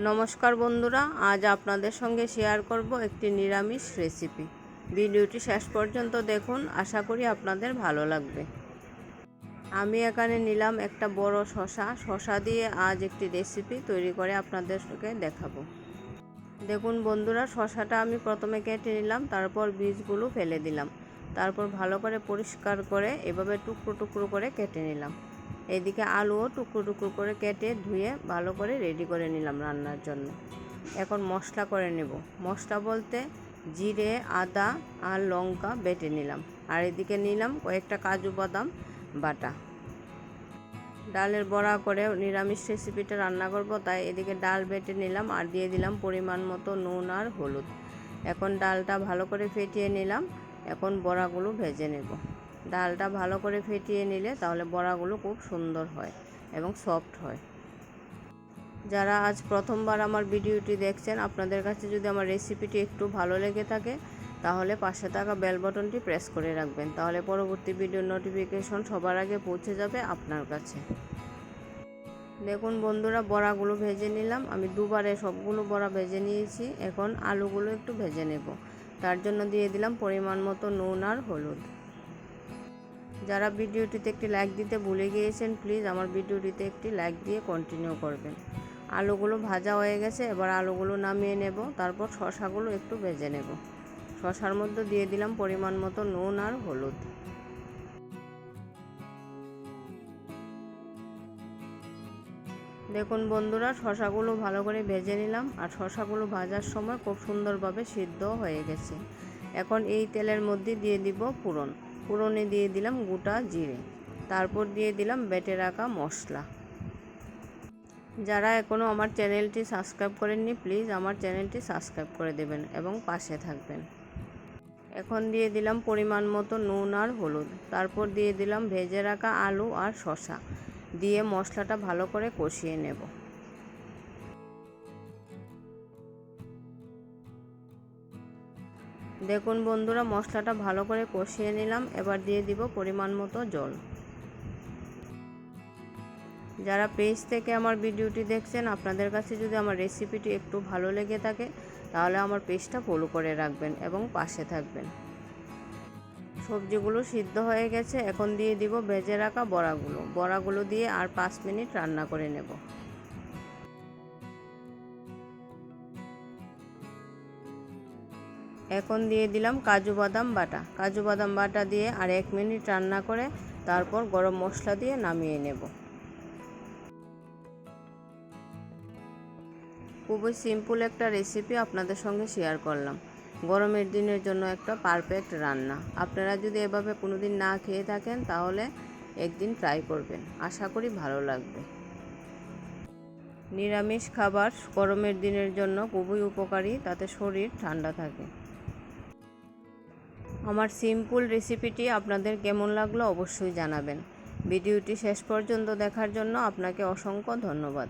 নমস্কার বন্ধুরা, আজ আপনাদের সঙ্গে শেয়ার করব একটি নিরামিষ রেসিপি। ভিডিওটি শেষ পর্যন্ত দেখুন, আশা করি আপনাদের ভালো লাগবে। আমি এখানে নিলাম একটা বড় শসা দিয়ে আজ একটি রেসিপি তৈরি করে আপনাদেরকে দেখাবো। দেখুন বন্ধুরা, শসাটা আমি প্রথমে কেটে নিলাম, তারপর বীজগুলো ফেলে দিলাম, তারপর ভালো করে পরিষ্কার করে এভাবে টুকরো টুকরো করে কেটে নিলাম। এদিকে আলুও টুকরো টুকরো করে কেটে ধুয়ে ভালো করে রেডি করে নিলাম রান্নার জন্য। এখন মশলা করে নেব। মশলা বলতে জিরে, আদা আর লঙ্কা বেটে নিলাম, আর এদিকে নিলাম কয়েকটা কাজু বাদাম বাটা। ডালের বড়া করে নিরামিষ রেসিপিটা রান্না করব, তাই এদিকে ডাল বেটে নিলাম আর দিয়ে দিলাম পরিমাণ মতো নুন আর হলুদ। এখন ডালটা ভালো করে ফেটিয়ে নিলাম। এখন বড়াগুলো ভেজে নেব। ডালটা ভালো করে ফেটিয়ে নিলে তাহলে বড়াগুলো খুব সুন্দর হয় এবং সফট হয়। যারা আজ প্রথমবার আমার ভিডিওটি দেখছেন, আপনাদের কাছে যদি আমার রেসিপিটি একটু ভালো লেগে থাকে তাহলে পাশে থাকা বেল বাটনটি প্রেস করে রাখবেন, তাহলে পরবর্তী ভিডিওর নোটিফিকেশন সবার আগে পৌঁছে যাবে আপনার কাছে। দেখুন বন্ধুরা, বড়াগুলো ভেজে নিলাম। আমি দুবারে সবগুলো বড়া ভেজে নিয়েছি। এখন আলুগুলো একটু ভেজে নেব, তার জন্য দিয়ে দিলাম পরিমাণ মতো নুন আর হলুদ। যারা ভিডিওটিতে একটি লাইক দিতে ভুলে গিয়েছেন, প্লিজ আমার ভিডিওটিতে একটি লাইক দিয়ে কন্টিনিউ করবেন। আলুগুলো ভাজা হয়ে গেছে, এবার আলুগুলো নামিয়ে নেব। তারপর শসাগুলো একটু ভেজে নেব। শসার মধ্যে দিয়ে দিলাম পরিমাণ মতো নুন আর হলুদ। দেখুন বন্ধুরা, শসাগুলো ভালো করে ভেজে নিলাম, আর শসাগুলো ভাজার সময় খুব সুন্দরভাবে সিদ্ধ হয়ে গেছে। এখন এই তেলের মধ্যে দিয়ে দিব ফোড়নে দিয়ে দিলাম গোটা জিরে, তারপর দিয়ে দিলাম বেটে রাখা মশলা। যারা এখনও আমার চ্যানেলটি সাবস্ক্রাইব করেননি, প্লিজ আমার চ্যানেলটি সাবস্ক্রাইব করে দেবেন এবং পাশে থাকবেন। এখন দিয়ে দিলাম পরিমাণ মতো নুন আর হলুদ, তারপর দিয়ে দিলাম ভেজে রাখা আলু আর শসা দিয়ে মশলাটা ভালো করে কষিয়ে নেব। দেখুন বন্ধুরা, মশলাটা ভালো করে কষিয়ে নিলাম। এবার দিয়ে দিব পরিমাণ মতো জল। যারা পেজ থেকে আমার ভিডিওটি দেখছেন, আপনাদের কাছে যদি আমার রেসিপিটি একটু ভালো লেগে থাকে তাহলে আমার পেজটা ফলো করে রাখবেন এবং পাশে থাকবেন। সবজিগুলো সিদ্ধ হয়ে গেছে। এখন দিয়ে দিব ভেজে রাখা বড়াগুলো দিয়ে আর 5 মিনিট রান্না করে নেব। এখন দিয়ে দিলাম কাজু বাদাম বাটা দিয়ে আর 1 মিনিট রান্না করে তারপর গরম মশলা দিয়ে নামিয়ে নেব। খুবই সিম্পল একটা রেসিপি আপনাদের সঙ্গে শেয়ার করলাম। গরমের দিনের জন্য একটা পারফেক্ট রান্না। আপনারা যদি এভাবে কোনোদিন না খেয়ে থাকেন তাহলে একদিন ট্রাই করবেন, আশা করি ভালো লাগবে। নিরামিষ খাবার গরমের দিনের জন্য খুবই উপকারী, তাতে শরীর ঠান্ডা থাকে। আমার সিম্পল রেসিপিটি আপনাদের কেমন লাগলো অবশ্যই জানাবেন। ভিডিওটি শেষ পর্যন্ত দেখার জন্য আপনাকে অসংখ্য ধন্যবাদ।